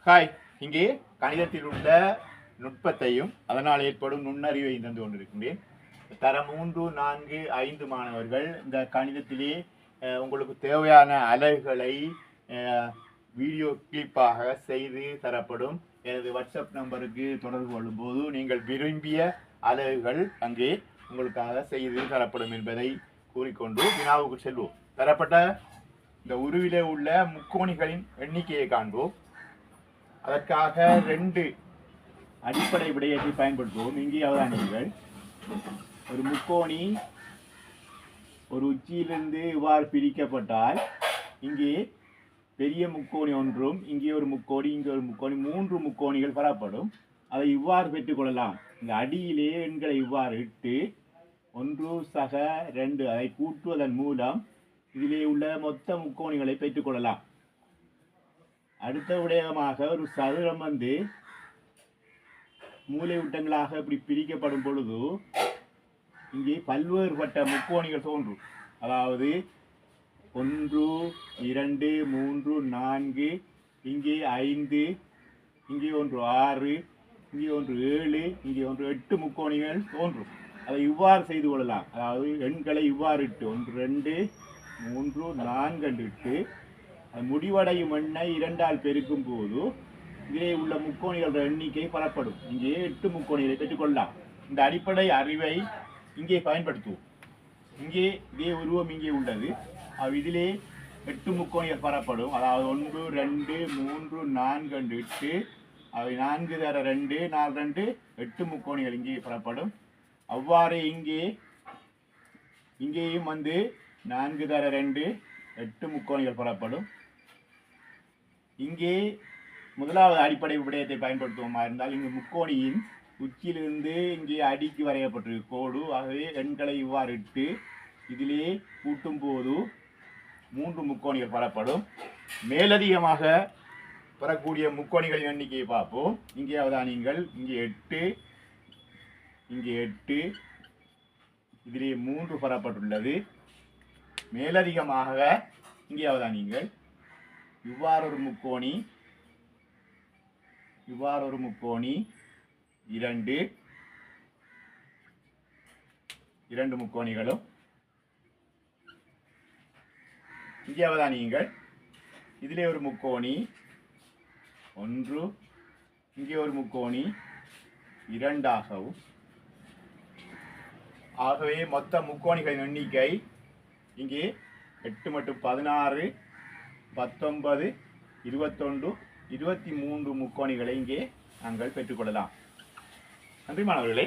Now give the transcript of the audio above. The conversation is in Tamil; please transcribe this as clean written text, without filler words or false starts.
ஹாய். இங்கே கணிதத்தில் உள்ள நுட்பத்தையும் அதனால் ஏற்படும் நுண்ணறிவையும் தந்து கொண்டிருக்கின்றேன். தரம் 3, 4, 5 மாணவர்கள் இந்த கணிதத்திலே உங்களுக்கு தேவையான அலகுகளை வீடியோ கிளிப்பாக செய்து தரப்படும். எனது வாட்ஸ்அப் நம்பருக்கு தொடர்பு கொள்ளும்போது நீங்கள் விரும்பிய அலகுகள் அங்கே உங்களுக்காக செய்து தரப்படும் என்பதை கூறிக்கொண்டு வினாவுக்கு செல்வோம். தரப்பட்ட இந்த உருவிலே உள்ள முக்கோணிகளின் எண்ணிக்கையை காண்போம். அதற்காக 2 அடிப்படை விடயத்தை பயன்படுத்துவோம். இங்கே அவதானியங்கள். ஒரு முக்கோணி ஒரு உச்சியிலிருந்து இவ்வாறு பிரிக்கப்பட்டால் இங்கே பெரிய முக்கோணி ஒன்றும், இங்கே ஒரு முக்கோணி, இங்கே ஒரு முக்கோணி, 3 முக்கோணிகள் பெறப்படும். அதை இவ்வாறு பெற்றுக்கொள்ளலாம். இந்த அடியிலே எண்களை இவ்வாறு இட்டு 1 சக 2 அதை கூட்டுவதன் மூலம் இதிலே உள்ள மொத்த முக்கோணிகளை பெற்றுக்கொள்ளலாம். அடுத்த விடயமாக ஒரு சதுரம் மூலை விட்டங்களாக இப்படி பிரிக்கப்படும் பொழுது இங்கே பல்வேறுபட்ட முக்கோணிகள் தோன்றும். அதாவது 1, 2, 3, 4, இங்கே 5, இங்கே ஒன்று 6, இங்கே ஒன்று 7, இங்கே ஒன்று 8 முக்கோணிகள் தோன்றும். அதை இவ்வாறு செய்து கொள்ளலாம். அதாவது எண்களை இவ்வாறு இட்டு 1, 2, 3, 4 என்று இட்டு முடிவடையும் எண்ணை 2ஆல் பெருக்கும் போது இதிலே உள்ள முக்கோணிகளோட எண்ணிக்கை பெறப்படும். இங்கே 8 முக்கோணிகளை பெற்றுக்கொள்ளலாம். இந்த அடிப்படை அறிவை இங்கே பயன்படுத்துவோம். இங்கே இதே உருவம் இங்கே உள்ளது. இதிலே 8 முக்கோணிகள் பெறப்படும். அதாவது 1, 2, 3, 4 என்று இட்டு அவை 4 தர 2, 4, 2, 8 முக்கோணிகள் இங்கே பெறப்படும். அவ்வாறு இங்கேயும் 4 தர 2, 8 முக்கோணிகள் பெறப்படும். இங்கே முதலாவது அடிப்படை விடயத்தை பயன்படுத்துவோமா இருந்தால் இங்கு முக்கோணியின் உச்சியிலிருந்து இங்கே அடிக்கு வரையப்பட்டிருக்கு கோடு. ஆகவே எண்களை இவ்வாறு இட்டு இதிலே கூட்டும் போது 3 முக்கோணிகள் பெறப்படும். மேலதிகமாக பெறக்கூடிய முக்கோணிகளின் எண்ணிக்கையை பார்ப்போம். இங்கே அவதானியங்கள். இங்கே 8, இங்கே 8, இதிலே 3 பெறப்பட்டுள்ளது. மேலதிகமாக இங்கே அவதானியங்கள். இவ்வாறு ஒரு முக்கோணி, இவ்வாறு ஒரு முக்கோணி, 2 முக்கோணிகளும். இங்கே அவதானியங்கள். இதிலே ஒரு முக்கோணி 1, இங்கே ஒரு முக்கோணி 2ஆகவும். ஆகவே மொத்த முக்கோணிகளின் எண்ணிக்கை இங்கே 8 மற்றும் 16, 19, 21, 23 முக்கோணிகளை இங்கே நாங்கள் பெற்றுக்கொள்ளலாம். நன்றி மாணவர்களே.